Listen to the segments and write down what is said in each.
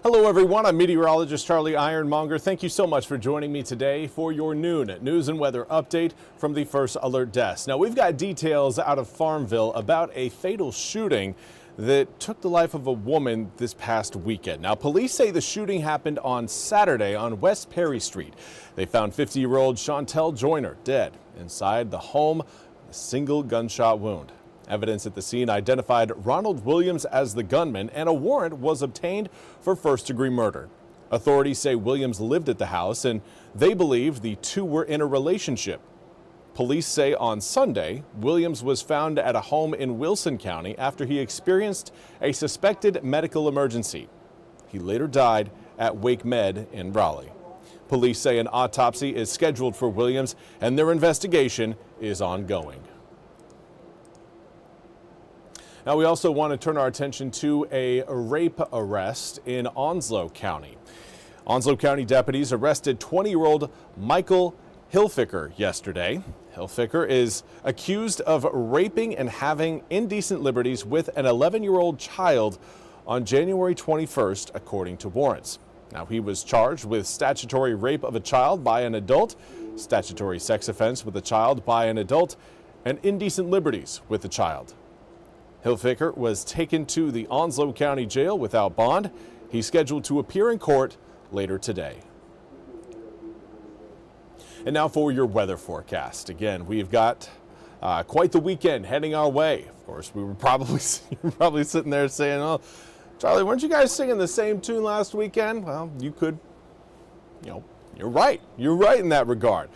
Hello everyone, I'm Meteorologist Charlie Ironmonger. Thank you so much for joining me today for your noon news and weather update from the First Alert Desk. Now we've got details out of Farmville about a fatal shooting that took the life of a woman this past weekend. Now police say the shooting happened on Saturday on West Perry Street. They found 50-year-old Chantel Joyner dead inside the home, a single gunshot wound. Evidence at the scene identified Ronald Williams as the gunman, and a warrant was obtained for first-degree murder. Authorities say Williams lived at the house, and they believe the two were in a relationship. Police say on Sunday, Williams was found at a home in Wilson County after he experienced a suspected medical emergency. He later died at Wake Med in Raleigh. Police say an autopsy is scheduled for Williams, and their investigation is ongoing. Now, we also want to turn our attention to a rape arrest in Onslow County. Onslow County deputies arrested 20-year-old Michael Hilfiker yesterday. Hilfiker is accused of raping and having indecent liberties with an 11-year-old child on January 21st, according to warrants. Now, he was charged with statutory rape of a child by an adult, statutory sex offense with a child by an adult, and indecent liberties with a child. Hilfiker was taken to the Onslow County Jail without bond. He's scheduled to appear in court later today. And now for your weather forecast. Again, we've got quite the weekend heading our way. Of course, we were probably sitting there saying, "Oh, Charlie, weren't you guys singing the same tune last weekend?" Well, you could, you're right. You're right in that regard.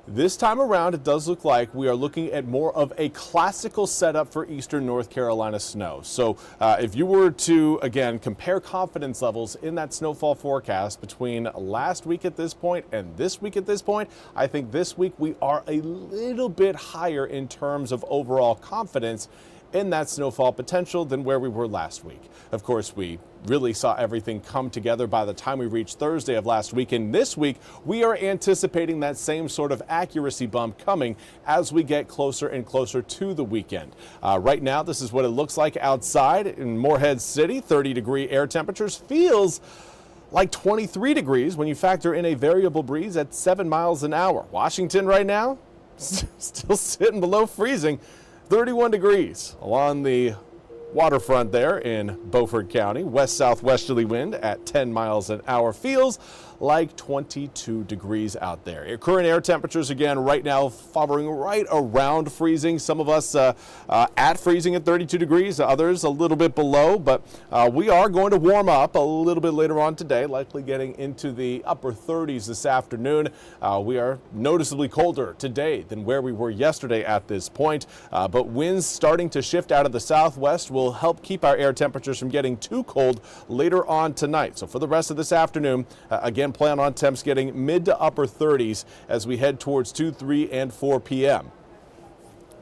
This time around, it does look like we are looking at more of a classical setup for eastern North Carolina snow. So if you were to, again, compare confidence levels in that snowfall forecast between last week at this point and this week at this point, I think this week we are a little bit higher in terms of overall confidence in that snowfall potential than where we were last week. Of course, we really saw everything come together by the time we reached Thursday of last week. And this week, we are anticipating that same sort of accuracy bump coming as we get closer and closer to the weekend. Right now, this is what it looks like outside in Morehead City. 30-degree air temperatures, feels like 23 degrees when you factor in a variable breeze at 7 miles an hour. Washington right now, still sitting below freezing. 31 degrees along the waterfront there in Beaufort County. West-southwesterly wind at 10 miles an hour. Feels like 22 degrees out there. Your current air temperatures, again, right now hovering right around freezing. Some of us at freezing at 32 degrees, others a little bit below, but we are going to warm up a little bit later on today, likely getting into the upper 30s this afternoon. We are noticeably colder today than where we were yesterday at this point, but winds starting to shift out of the southwest will help keep our air temperatures from getting too cold later on tonight. So for the rest of this afternoon, again, plan on temps getting mid to upper 30s as we head towards 2, 3, and 4 p.m.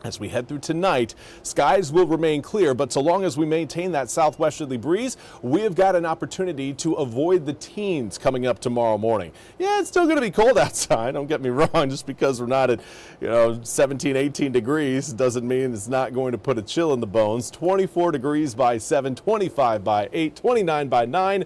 As we head through tonight, skies will remain clear, but so long as we maintain that southwesterly breeze, we have got an opportunity to avoid the teens coming up tomorrow morning. Yeah, it's still going to be cold outside, don't get me wrong. Just because we're not at 17, 18 degrees doesn't mean it's not going to put a chill in the bones. 24 degrees by 7, 25 by 8, 29 by 9.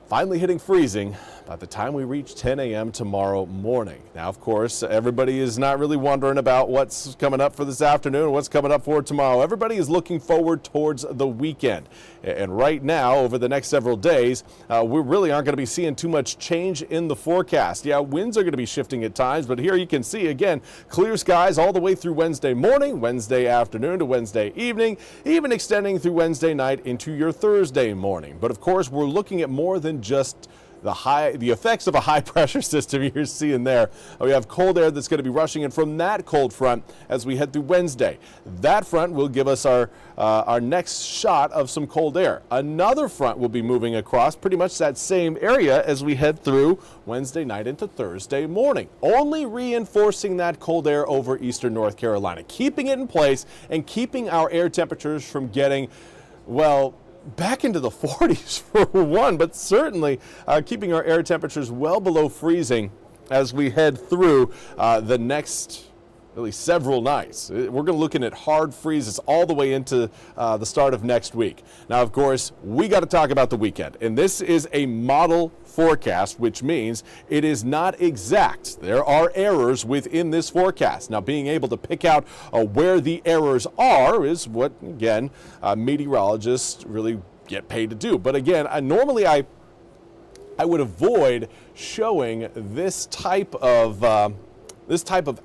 Finally hitting freezing by the time we reach 10 a.m. tomorrow morning. Now, of course, everybody is not really wondering about what's coming up for this afternoon, what's coming up for tomorrow. Everybody is looking forward towards the weekend. And right now, over the next several days, we really aren't going to be seeing too much change in the forecast. Yeah, winds are going to be shifting at times, but here you can see, again, clear skies all the way through Wednesday morning, Wednesday afternoon to Wednesday evening, even extending through Wednesday night into your Thursday morning. But of course, we're looking at more than just the effects of a high pressure system you're seeing there. We have cold air that's going to be rushing in from that cold front as we head through Wednesday. That front will give us our next shot of some cold air. Another front will be moving across pretty much that same area as we head through Wednesday night into Thursday morning, only reinforcing that cold air over eastern North Carolina, keeping it in place and keeping our air temperatures from getting, well, back into the 40s for one, but certainly keeping our air temperatures well below freezing as we head through the next really several nights. We're going to be looking at hard freezes all the way into the start of next week. Now, of course, we got to talk about the weekend, and this is a model forecast, which means it is not exact. There are errors within this forecast. Now, being able to pick out where the errors are is what, again, meteorologists really get paid to do. But again, normally I would avoid showing this type of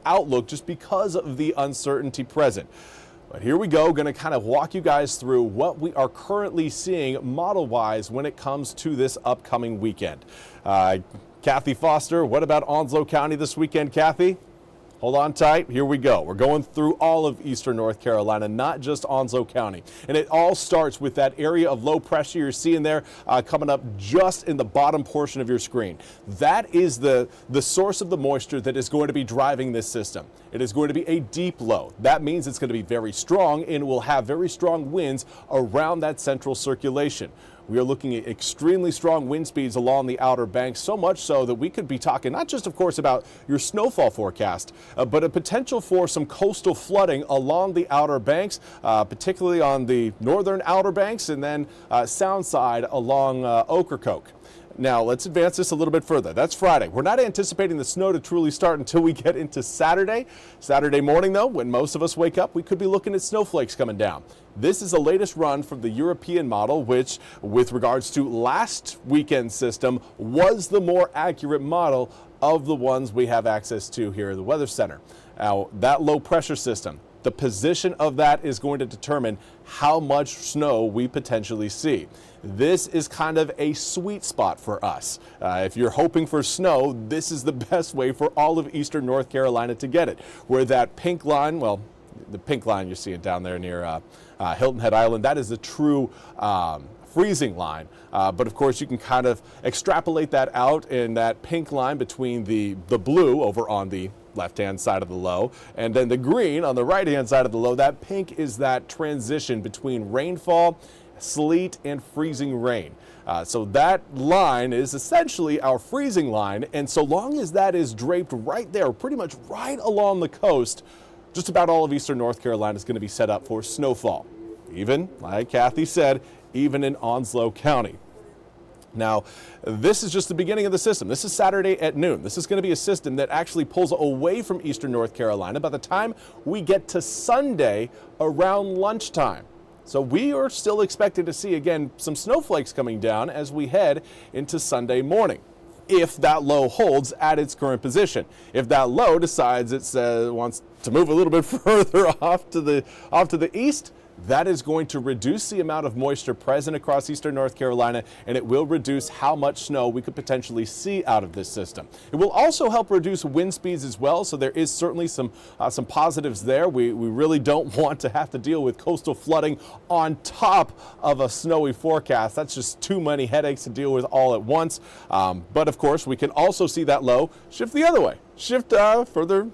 outlook just because of the uncertainty present. But here we go, going to kind of walk you guys through what we are currently seeing model-wise when it comes to this upcoming weekend. Kathy Foster, what about Onslow County this weekend, Kathy? Hold on tight. Here we go. We're going through all of eastern North Carolina, not just Onslow County. And it all starts with that area of low pressure you're seeing there coming up just in the bottom portion of your screen. That is the source of the moisture that is going to be driving this system. It is going to be a deep low. That means it's going to be very strong and will have very strong winds around that central circulation. We are looking at extremely strong wind speeds along the Outer Banks, so much so that we could be talking not just, of course, about your snowfall forecast, but a potential for some coastal flooding along the Outer Banks, particularly on the northern Outer Banks and then sound side along Ocracoke. Now, let's advance this a little bit further. That's Friday. We're not anticipating the snow to truly start until we get into Saturday. Saturday morning, though, when most of us wake up, we could be looking at snowflakes coming down. This is the latest run from the European model, which, with regards to last weekend's system, was the more accurate model of the ones we have access to here at the Weather Center. Now, that low pressure system, the position of that is going to determine how much snow we potentially see. This is kind of a sweet spot for us. If you're hoping for snow, this is the best way for all of eastern North Carolina to get it. Where that pink line, well, the pink line you're seeing down there near Hilton Head Island, that is the true freezing line. But of course, you can kind of extrapolate that out in that pink line between the blue over on the left-hand side of the low, and then the green on the right-hand side of the low. That pink is that transition between rainfall, sleet, and freezing rain. So that line is essentially our freezing line, and so long as that is draped right there, pretty much right along the coast, just about all of eastern North Carolina is going to be set up for snowfall. Even, like Kathy said, even in Onslow County. Now, this is just the beginning of the system. This is Saturday at noon. This is going to be a system that actually pulls away from eastern North Carolina by the time we get to Sunday around lunchtime. So we are still expected to see, again, some snowflakes coming down as we head into Sunday morning, if that low holds at its current position. If that low decides it wants to move a little bit further off to the east, that is going to reduce the amount of moisture present across eastern North Carolina, and it will reduce how much snow we could potentially see out of this system. It will also help reduce wind speeds as well, so there is certainly some positives there. We really don't want to have to deal with coastal flooding on top of a snowy forecast. That's just too many headaches to deal with all at once. But of course, we can also see that low shift the other way, shift further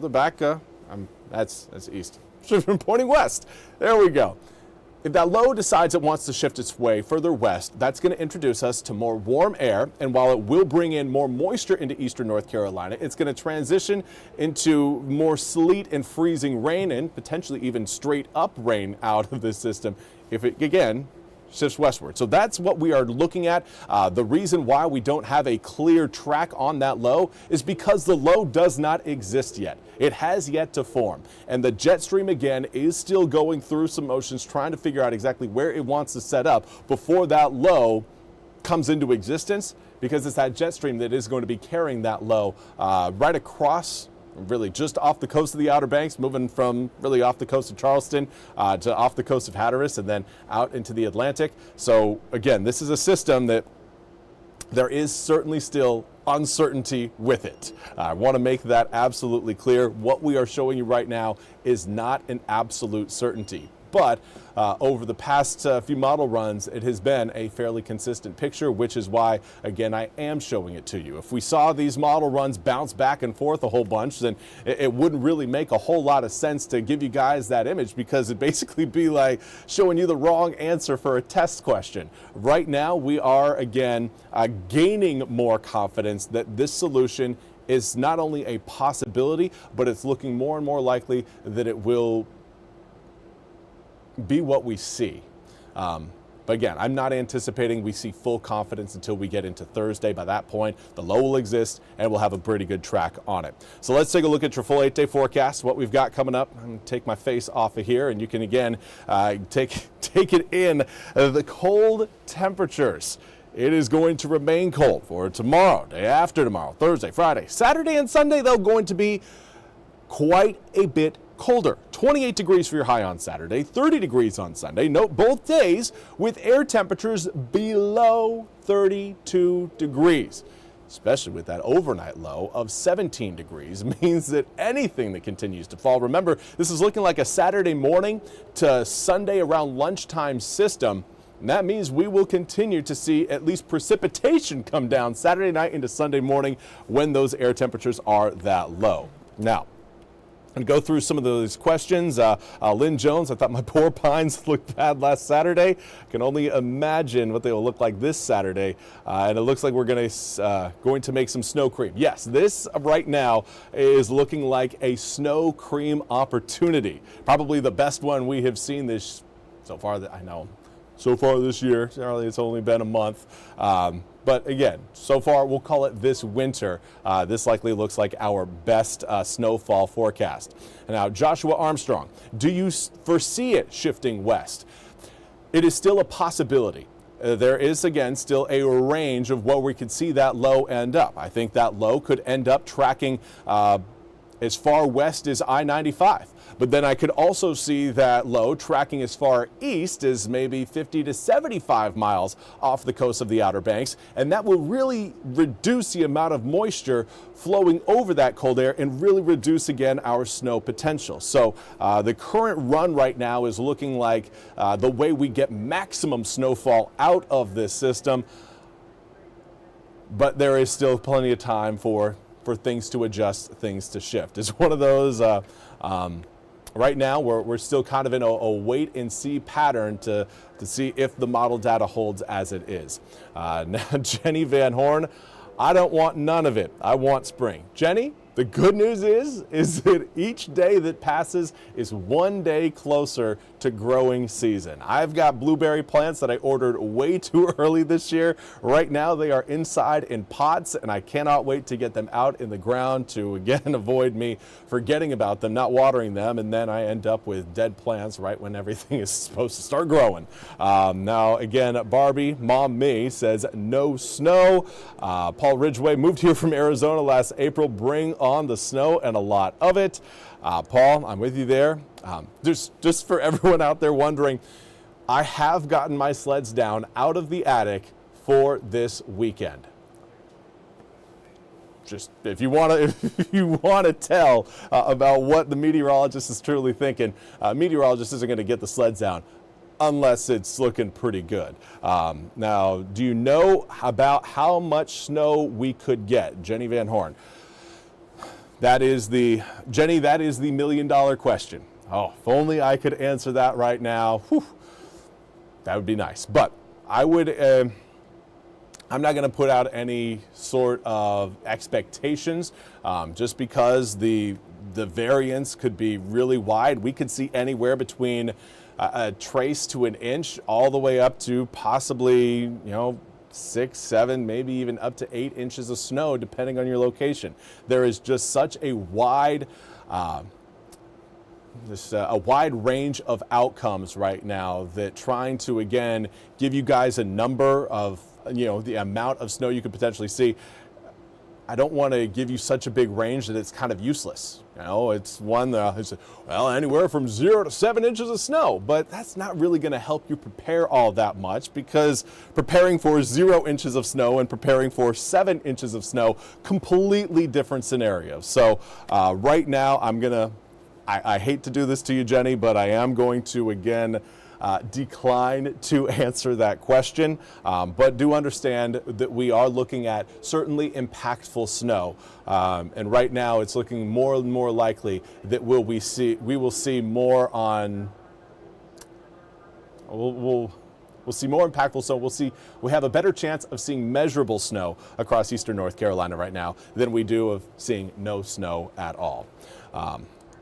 back. That's east. Pointing west. There we go. If that low decides it wants to shift its way further west, that's going to introduce us to more warm air. And while it will bring in more moisture into eastern North Carolina, it's going to transition into more sleet and freezing rain and potentially even straight up rain out of this system if it, again, shifts westward. So that's what we are looking at. The reason why we don't have a clear track on that low is because the low does not exist yet. It has yet to form. And the jet stream, again, is still going through some motions, trying to figure out exactly where it wants to set up before that low comes into existence, because it's that jet stream that is going to be carrying that low right across, really just off the coast of the Outer Banks, moving from really off the coast of Charleston to off the coast of Hatteras and then out into the Atlantic. So again, this is a system that there is certainly still uncertainty with it. I want to make that absolutely clear. What we are showing you right now is not an absolute certainty. But over the past few model runs, it has been a fairly consistent picture, which is why, again, I am showing it to you. If we saw these model runs bounce back and forth a whole bunch, then it wouldn't really make a whole lot of sense to give you guys that image, because it'd basically be like showing you the wrong answer for a test question. Right now, we are, again, gaining more confidence that this solution is not only a possibility, but it's looking more and more likely that it will be what we see. But again, I'm not anticipating we see full confidence until we get into Thursday. By that point, the low will exist and we'll have a pretty good track on it. So let's take a look at your full 8-day forecast, what we've got coming up. I'm going to take my face off of here and you can again take it in. The cold temperatures. It is going to remain cold for tomorrow, day after tomorrow, Thursday, Friday, Saturday, and Sunday, though, going to be quite a bit colder. 28 degrees for your high on Saturday, 30 degrees on Sunday. Note both days with air temperatures below 32 degrees, especially with that overnight low of 17 degrees, means that anything that continues to fall. Remember, this is looking like a Saturday morning to Sunday around lunchtime system. And that means we will continue to see at least precipitation come down Saturday night into Sunday morning when those air temperatures are that low. Now, and go through some of those questions. Lynn Jones, I thought my poor pines looked bad last Saturday. I can only imagine what they will look like this Saturday. And it looks like we're going to make some snow cream. Yes, this right now is looking like a snow cream opportunity. Probably the best one we have seen this so far that I know. So far this year, Charlie, it's only been a month. But again, so far we'll call it this winter. This likely looks like our best snowfall forecast. And now, Joshua Armstrong, do you foresee it shifting west? It is still a possibility. There is, again, still a range of where we could see that low end up. I think that low could end up tracking as far west as I-95. But then I could also see that low tracking as far east as maybe 50 to 75 miles off the coast of the Outer Banks. And that will really reduce the amount of moisture flowing over that cold air and really reduce, again, our snow potential. So the current run right now is looking like the way we get maximum snowfall out of this system. But there is still plenty of time for things to adjust, things to shift. It's one of those, right now we're still kind of in a wait and see pattern to see if the model data holds as it is. Now, Jenny Van Horn, I don't want none of it. I want spring. Jenny, the good news is that each day that passes is one day closer to growing season. I've got blueberry plants that I ordered way too early this year. Right now they are inside in pots and I cannot wait to get them out in the ground to again avoid me forgetting about them, not watering them, and then I end up with dead plants right when everything is supposed to start growing. Now again, Barbie, Mom Me, says no snow. Paul Ridgway moved here from Arizona last April. Bring on the snow and a lot of it. Paul, I'm with you there. Just for everyone out there wondering, I have gotten my sleds down out of the attic for this weekend. Just if you want to tell about what the meteorologist is truly thinking, meteorologist isn't going to get the sleds down unless it's looking pretty good. Now, do you know about how much snow we could get? Jenny Van Horn. That is the $1 million question. Oh, if only I could answer that right now. Whew, that would be nice. But I would, I'm not going to put out any sort of expectations just because the variance could be really wide. We could see anywhere between a trace to an inch all the way up to possibly, 6, 7, maybe even up to 8 inches of snow, depending on your location. There is just such a wide, a wide range of outcomes right now that trying to, again, give you guys a number of, the amount of snow you could potentially see, I don't want to give you such a big range that it's kind of useless. It's one that it's, well, anywhere from 0 to 7 inches of snow, but that's not really going to help you prepare all that much, because preparing for 0 inches of snow and preparing for 7 inches of snow, completely different scenarios. So right now I hate to do this to you, Jenny, but I am going to again decline to answer that question, but do understand that we are looking at certainly impactful snow, and right now it's looking more and more likely that we will see more on. We'll see more impactful snow. We have a better chance of seeing measurable snow across eastern North Carolina right now than we do of seeing no snow at all.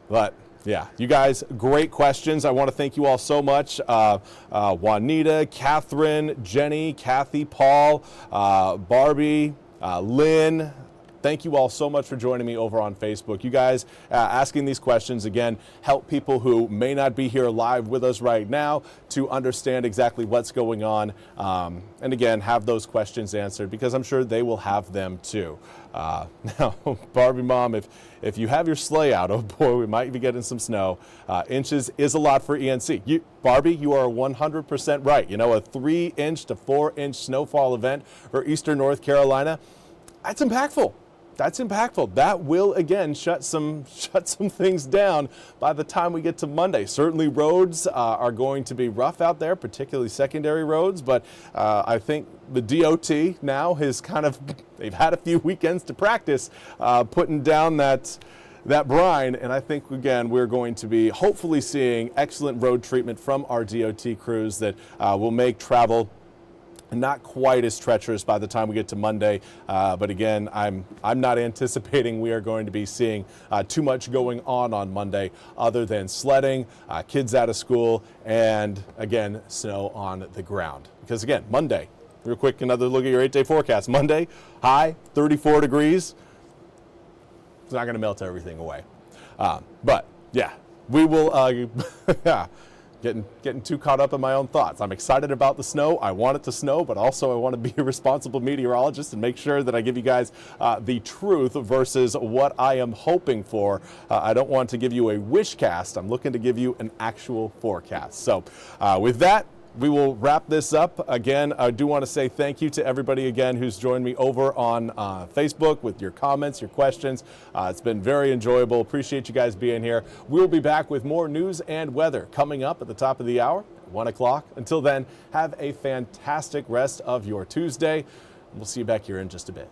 But yeah, you guys, great questions. I want to thank you all so much. Juanita, Catherine, Jenny, Kathy, Paul, Barbie, Lynn. Thank you all so much for joining me over on Facebook. You guys asking these questions, again, help people who may not be here live with us right now to understand exactly what's going on. And again, have those questions answered, because I'm sure they will have them too. Now, Barbie Mom, if you have your sleigh out, oh boy, we might be getting some snow. Inches is a lot for ENC. Barbie, you are 100% right. You know, a 3-inch to 4-inch snowfall event for eastern North Carolina, that's impactful. That's impactful. That will, again, shut some things down by the time we get to Monday. Certainly roads are going to be rough out there, particularly secondary roads, but I think the DOT now has they've had a few weekends to practice putting down that brine, and I think, again, we're going to be hopefully seeing excellent road treatment from our DOT crews that will make travel not quite as treacherous by the time we get to Monday, but again, I'm not anticipating we are going to be seeing too much going on Monday, other than sledding, kids out of school, and again, snow on the ground. Because again, Monday, real quick, another look at your 8-day forecast. Monday, high 34 degrees. It's not going to melt everything away, but yeah, we will. Getting too caught up in my own thoughts. I'm excited about the snow. I want it to snow, but also I want to be a responsible meteorologist and make sure that I give you guys the truth versus what I am hoping for. I don't want to give you a wish cast. I'm looking to give you an actual forecast. So with that, we will wrap this up. Again, I do want to say thank you to everybody again who's joined me over on Facebook with your comments, your questions. It's been very enjoyable. Appreciate you guys being here. We'll be back with more news and weather coming up at the top of the hour, 1 o'clock. Until then, have a fantastic rest of your Tuesday. We'll see you back here in just a bit.